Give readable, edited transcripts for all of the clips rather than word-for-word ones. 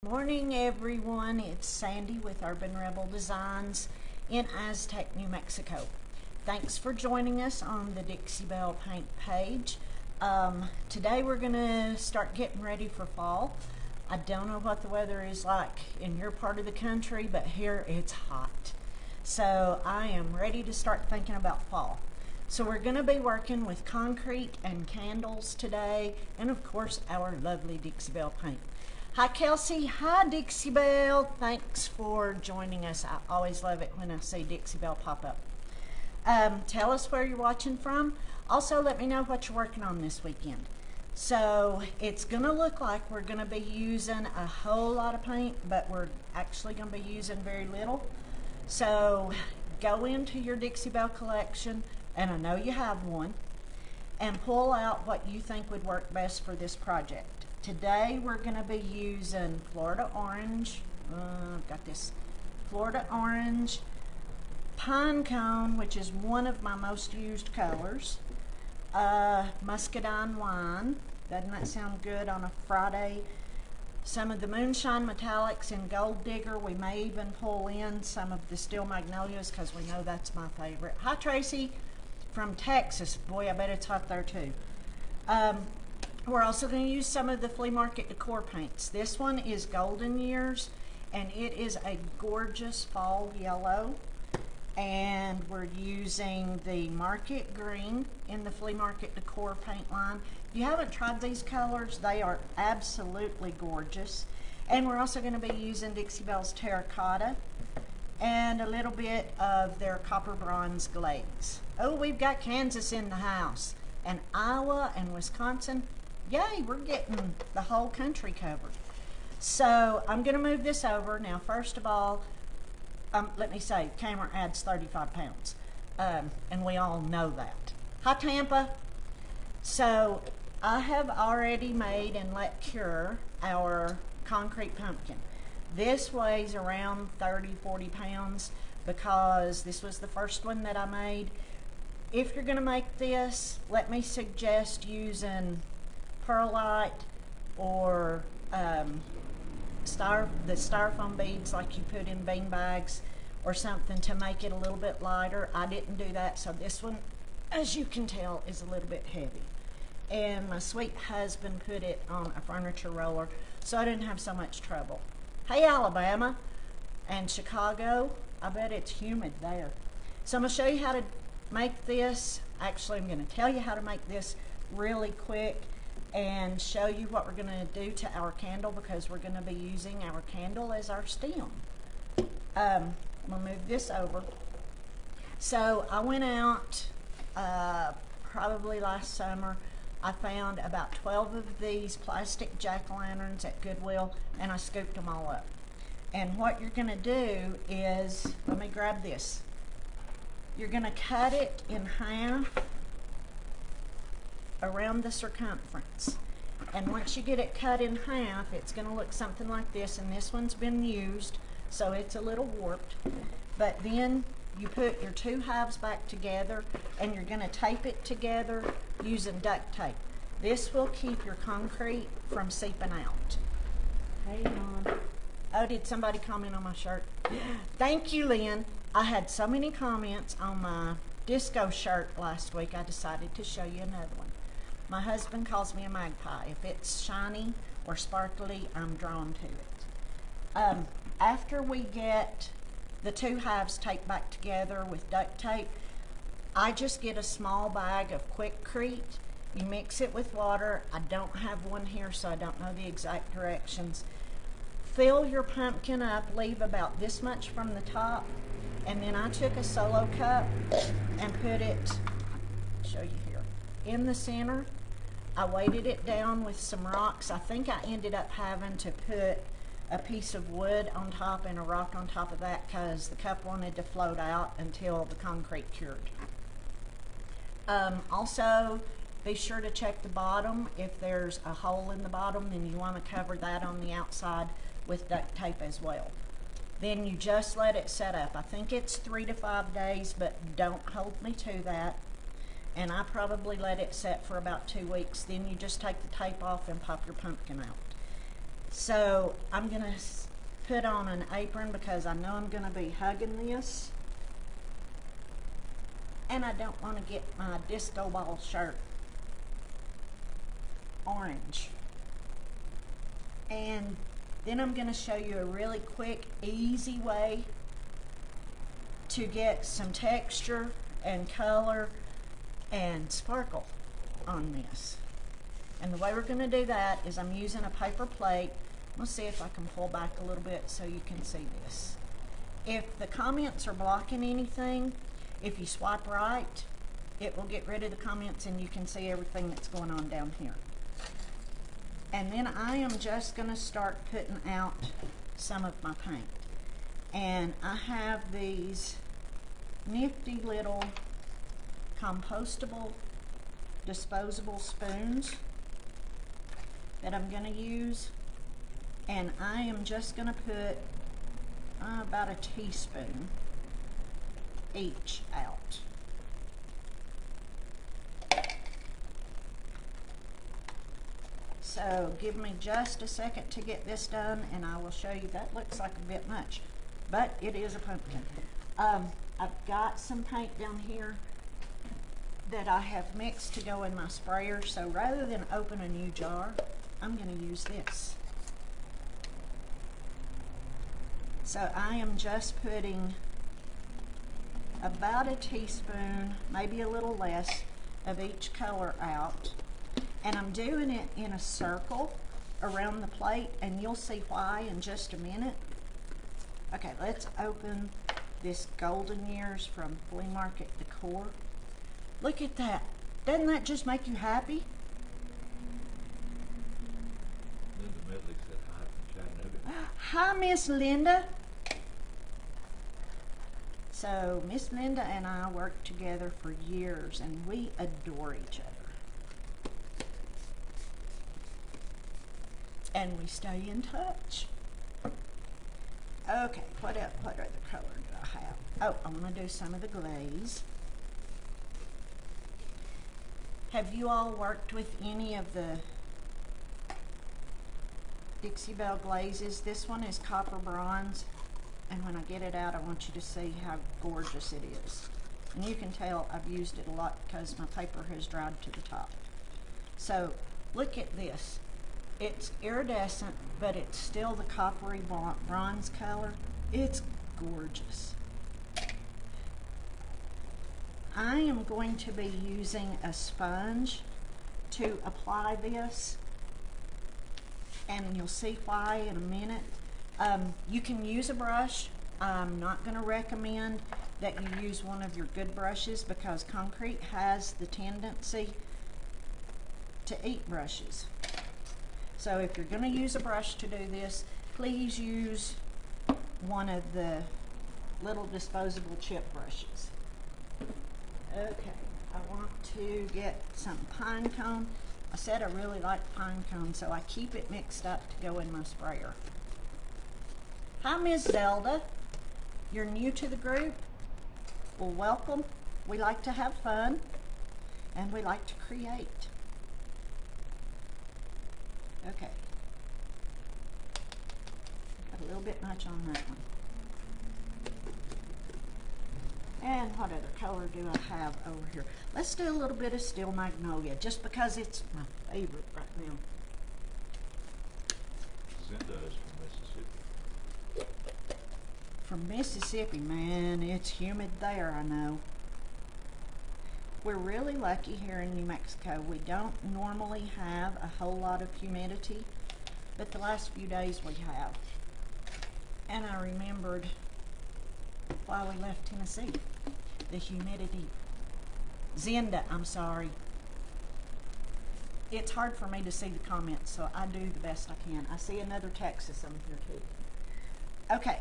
Morning everyone, it's Sandy with Urban Rebel Designs in Aztec, New Mexico. Thanks for joining us on the Dixie Belle Paint page. Today we're going to start getting ready for fall. I don't know what the weather is like in your part of the country, but here it's hot. So I am ready to start thinking about fall. So we're going to be working with concrete and candles today, and of course our lovely Dixie Belle paint. Hi Kelsey, hi Dixie Belle. Thanks for joining us. I always love it when I see Dixie Belle pop up. Tell us where you're watching from. Also let me know what you're working on this weekend. So it's going to look like we're going to be using a whole lot of paint, but we're actually going to be using very little. So go into your Dixie Belle collection, and I know you have one, and pull out what you think would work best for this project. Today we're going to be using Florida Orange. I've got this Florida Orange, Pine Cone, which is one of my most used colors, Muscadine Wine. Doesn't that sound good on a Friday? Some of the Moonshine Metallics and Gold Digger. We may even pull in some of the Steel Magnolias because we know that's my favorite. Hi Tracy from Texas. Boy, I bet it's hot there too. We're also going to use some of the flea market decor paints. This one is Golden Years, and it is a gorgeous fall yellow. And we're using the Market Green in the flea market decor paint line. If you haven't tried these colors, they are absolutely gorgeous. And we're also going to be using Dixie Belle's Terracotta and a little bit of their Copper Bronze Glaze. Oh, we've got Kansas in the house, and Iowa and Wisconsin. Yay, we're getting the whole country covered. So I'm going to move this over. Now, first of all, let me say, camera adds 35 pounds, and we all know that. Hi, Tampa. So I have already made and let cure our concrete pumpkin. This weighs around 30-40 pounds because this was the first one that I made. If you're going to make this, let me suggest using perlite or the styrofoam beads like you put in bean bags or something to make it a little bit lighter. I didn't do that, so this one, as you can tell, is a little bit heavy. And my sweet husband put it on a furniture roller, so I didn't have so much trouble. Hey Alabama and Chicago, I bet it's humid there. So I'm going to show you how to make this. Actually, I'm going to tell you how to make this really quick and show you what we're going to do to our candle, because we're going to be using our candle as our stem. I'm going to move this over. So I went out probably last summer. I found about 12 of these plastic jack-o'-lanterns at Goodwill, and I scooped them all up. And what you're going to do is, let me grab this. You're going to cut it in half around the circumference, and once you get it cut in half, it's going to look something like this. And this one's been used, so it's a little warped, but then you put your two halves back together, and you're going to tape it together using duct tape. This will keep your concrete from seeping out. Hey Mom. Oh, did somebody comment on my shirt? Thank you, Lynn. I had so many comments on my disco shirt last week, I decided to show you another one. My husband calls me a magpie. If it's shiny or sparkly, I'm drawn to it. After we get the two halves taped back together with duct tape, I just get a small bag of Quikrete. You mix it with water. I don't have one here, so I don't know the exact directions. Fill your pumpkin up, leave about this much from the top, and then I took a Solo cup and put it, I'll show you here, in the center. I weighted it down with some rocks. I think I ended up having to put a piece of wood on top and a rock on top of that because the cup wanted to float out until the concrete cured. Also, be sure to check the bottom. If there's a hole in the bottom, then you want to cover that on the outside with duct tape as well. Then you just let it set up. I think it's 3 to 5 days, but don't hold me to that. And I probably let it set for about 2 weeks. Then you just take the tape off and pop your pumpkin out. So I'm gonna put on an apron because I know I'm gonna be hugging this. And I don't want to get my disco ball shirt orange. And then I'm going to show you a really quick, easy way to get some texture and color and sparkle on this. And the way we're going to do that is I'm using a paper plate. Let's see if I can pull back a little bit so you can see this. If the comments are blocking anything, if you swipe right, it will get rid of the comments and you can see everything that's going on down here. And then I am just going to start putting out some of my paint. And I have these nifty little compostable disposable spoons that I'm going to use. And I am just going to put about a teaspoon each out. So give me just a second to get this done and I will show you. That looks like a bit much, but it is a pumpkin. I've got some paint down here that I have mixed to go in my sprayer. So rather than open a new jar, I'm going to use this. So I am just putting about a teaspoon, maybe a little less, of each color out. And I'm doing it in a circle around the plate, and you'll see why in just a minute. Okay, let's open this Golden Years from Flea Market Decor. Look at that. Doesn't that just make you happy? Linda Medley said hi from Chattanooga. Hi, Miss Linda. So Miss Linda and I worked together for years and we adore each other. And we stay in touch. Okay, what other color do I have? Oh, I want to do some of the glaze. Have you all worked with any of the Dixie Belle glazes? This one is copper bronze. And when I get it out, I want you to see how gorgeous it is. And you can tell I've used it a lot because my paper has dried to the top. So look at this. It's iridescent, but it's still the coppery bronze color. It's gorgeous. I am going to be using a sponge to apply this. And you'll see why in a minute. You can use a brush. I'm not going to recommend that you use one of your good brushes because concrete has the tendency to eat brushes. So if you're going to use a brush to do this, please use one of the little disposable chip brushes. Okay, I want to get some pine cone. I said I really like pine cone, so I keep it mixed up to go in my sprayer. Hi, Ms. Zelda. You're new to the group? Well, welcome. We like to have fun, and we like to create. Okay. Got a little bit much on that one. And what other color do I have over here? Let's do a little bit of Steel Magnolia, just because it's my favorite right now. Cinda is from Mississippi. From Mississippi, man, it's humid there, I know. We're really lucky here in New Mexico. We don't normally have a whole lot of humidity, but the last few days we have. And I remembered why we left Tennessee. The humidity. Zenda, I'm sorry. It's hard for me to see the comments, so I do the best I can. I see another Texas on here too. Okay,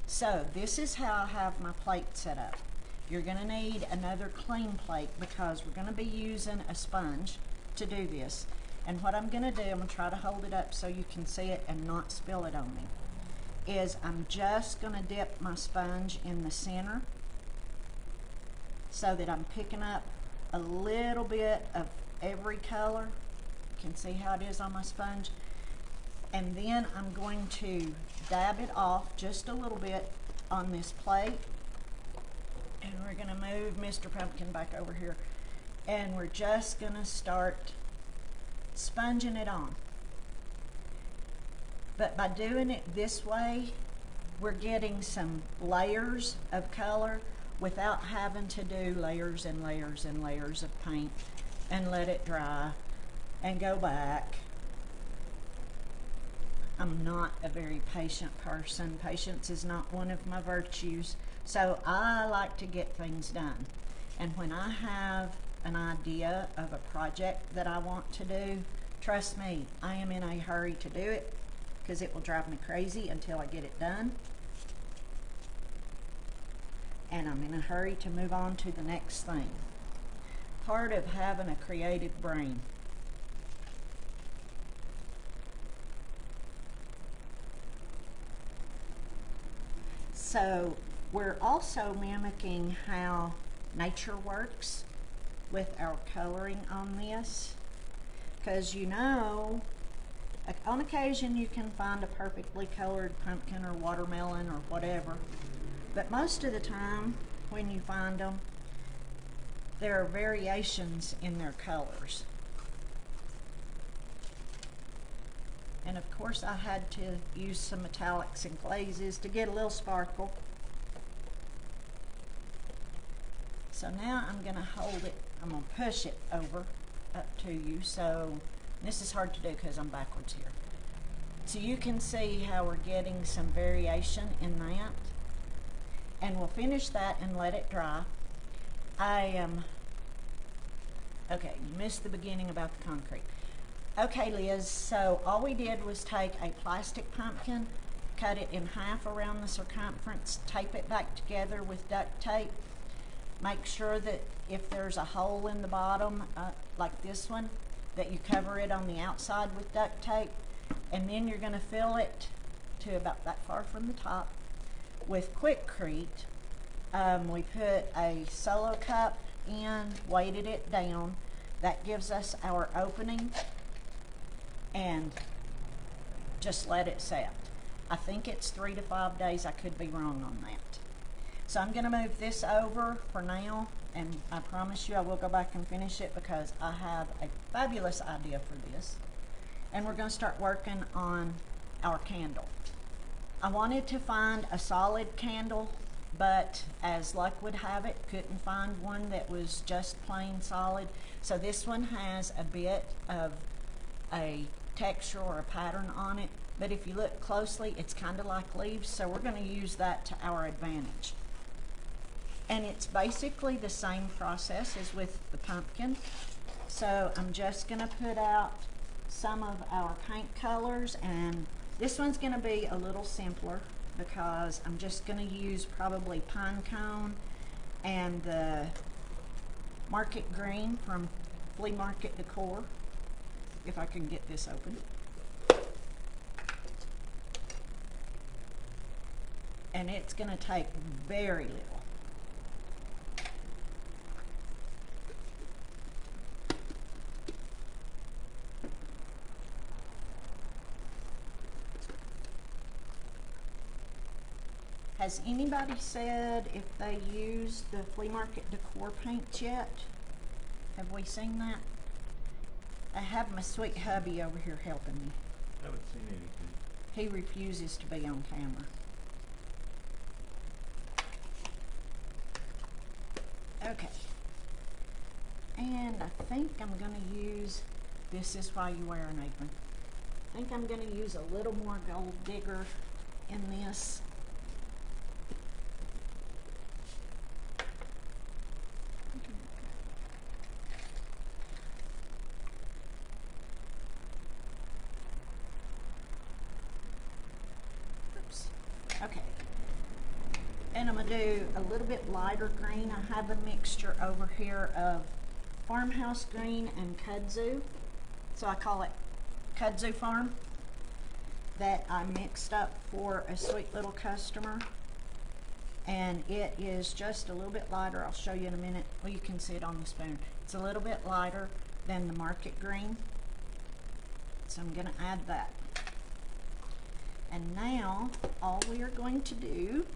so this is how I have my plate set up. You're going to need another clean plate because we're going to be using a sponge to do this. And what I'm going to do, I'm going to try to hold it up so you can see it and not spill it on me, is I'm just going to dip my sponge in the center so that I'm picking up a little bit of every color. You can see how it is on my sponge. And then I'm going to dab it off just a little bit on this plate. And we're gonna move Mr. Pumpkin back over here. And we're just gonna start sponging it on. But by doing it this way, we're getting some layers of color without having to do layers and layers and layers of paint and let it dry and go back. I'm not a very patient person. Patience is not one of my virtues. So I like to get things done. And when I have an idea of a project that I want to do, trust me, I am in a hurry to do it because it will drive me crazy until I get it done. And I'm in a hurry to move on to the next thing. Part of having a creative brain. So we're also mimicking how nature works with our coloring on this. Because you know, on occasion you can find a perfectly colored pumpkin or watermelon or whatever. But most of the time when you find them, there are variations in their colors. And of course I had to use some metallics and glazes to get a little sparkle. So now I'm gonna hold it, I'm gonna push it over up to you. So this is hard to do because I'm backwards here. So you can see how we're getting some variation in that. And we'll finish that and let it dry. Okay, you missed the beginning about the concrete. Okay, Liz, so all we did was take a plastic pumpkin, cut it in half around the circumference, tape it back together with duct tape. Make sure that if there's a hole in the bottom, like this one, that you cover it on the outside with duct tape. And then you're gonna fill it to about that far from the top with Quikrete. We put a Solo cup in, weighted it down. That gives us our opening, and just let it set. I think it's 3 to 5 days. I could be wrong on that. So I'm gonna move this over for now, and I promise you I will go back and finish it because I have a fabulous idea for this. And we're gonna start working on our candle. I wanted to find a solid candle, but as luck would have it, couldn't find one that was just plain solid. So this one has a bit of a texture or a pattern on it, but if you look closely, it's kind of like leaves, so we're going to use that to our advantage. And it's basically the same process as with the pumpkin. So I'm just going to put out some of our paint colors, and this one's going to be a little simpler because I'm just going to use probably pine cone and the market green from Flea Market Decor, if I can get this open. And it's going to take very little. Has anybody said if they use the Flea Market Decor paint yet? Have we seen that? I have my sweet hubby over here helping me. Haven't seen anything. He refuses to be on camera. Okay. And I think I'm going to use, this is why you wear an apron. I think I'm going to use a little more Gold Digger in this. Okay, and I'm going to do a little bit lighter green. I have a mixture over here of farmhouse green and kudzu, so I call it Kudzu Farm, that I mixed up for a sweet little customer, and it is just a little bit lighter. I'll show you in a minute. Well, you can see it on the spoon. It's a little bit lighter than the market green, so I'm going to add that. And now, all we are going to do,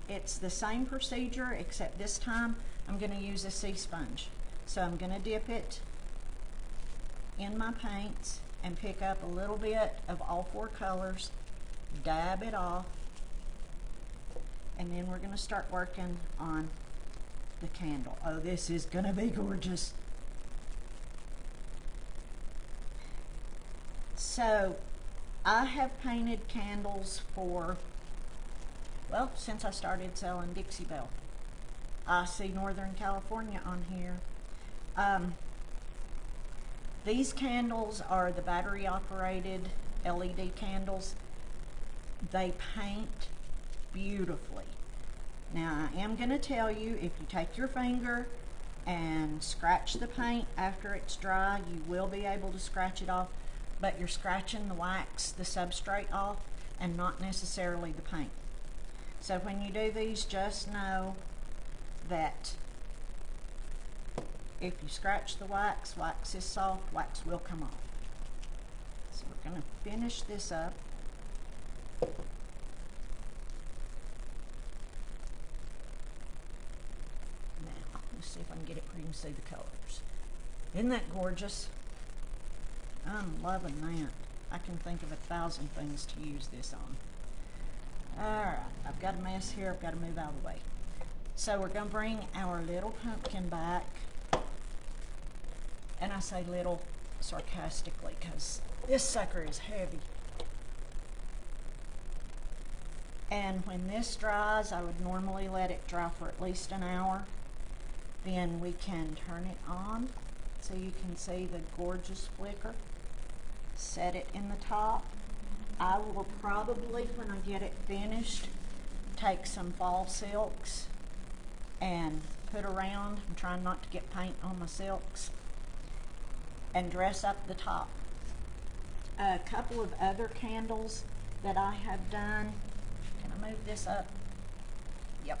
it's the same procedure, except this time I'm going to use a sea sponge. So I'm going to dip it in my paints and pick up a little bit of all four colors, dab it off, and then we're going to start working on the candle. Oh, this is going to be gorgeous. So I have painted candles for, well, since I started selling Dixie Belle. I see Northern California on here. These candles are the battery operated LED candles. They paint beautifully. Now I am going to tell you, if you take your finger and scratch the paint after it's dry, you will be able to scratch it off, but you're scratching the wax, the substrate off, and not necessarily the paint. So when you do these, just know that if you scratch the wax, wax is soft, wax will come off. So we're going to finish this up. Now, let's see if I can get it where you can see the colors. Isn't that gorgeous? I'm loving that. I can think of 1,000 things to use this on. Alright, I've got a mess here. I've got to move out of the way. So we're going to bring our little pumpkin back. And I say little sarcastically because this sucker is heavy. And when this dries, I would normally let it dry for at least an hour. Then we can turn it on so you can see the gorgeous flicker. Set it in the top. I will probably, when I get it finished, take some fall silks and put around. I'm trying not to get paint on my silks. And dress up the top. A couple of other candles that I have done. Can I move this up? Yep.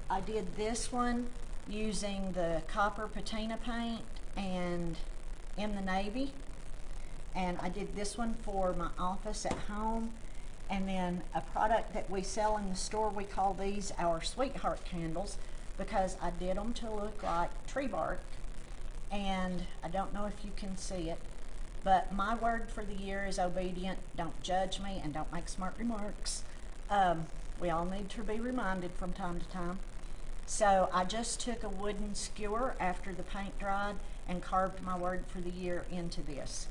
I did this one using the copper patina paint and in the navy. And I did this one for my office at home. And then a product that we sell in the store, we call these our sweetheart candles because I did them to look like tree bark. And I don't know if you can see it, but my word for the year is obedient. Don't judge me and don't make smart remarks. We all need to be reminded from time to time. So I just took a wooden skewer after the paint dried and carved my word for the year into this.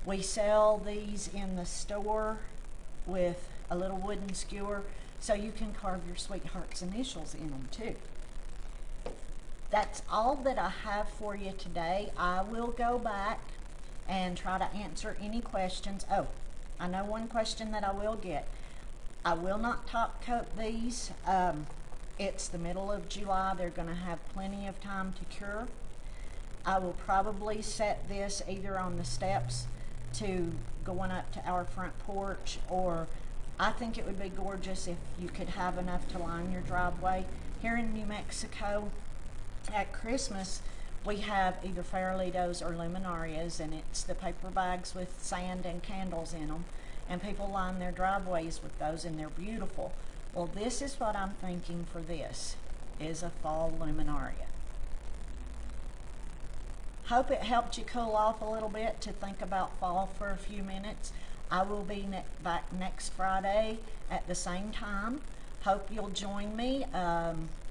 We sell these in the store with a little wooden skewer so you can carve your sweetheart's initials in them too. That's all that I have for you today. I will go back and try to answer any questions. Oh, I know one question that I will get. I will not top coat these. It's the middle of July. They're going to have plenty of time to cure. I will probably set this either on the steps to going up to our front porch, or I think it would be gorgeous if you could have enough to line your driveway. Here in New Mexico, at Christmas, we have either Farolitos or Luminarias, and it's the paper bags with sand and candles in them, and people line their driveways with those, and they're beautiful. Well, this is what I'm thinking for this, is a fall Luminaria. Hope it helped you cool off a little bit to think about fall for a few minutes. I will be back next Friday at the same time. Hope you'll join me.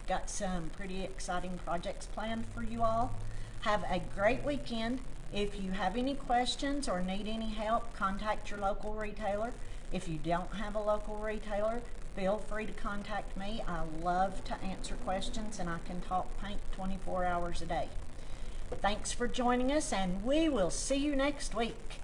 Got some pretty exciting projects planned for you all. Have a great weekend. If you have any questions or need any help, contact your local retailer. If you don't have a local retailer, feel free to contact me. I love to answer questions, and I can talk paint 24 hours a day. Thanks for joining us, and we will see you next week.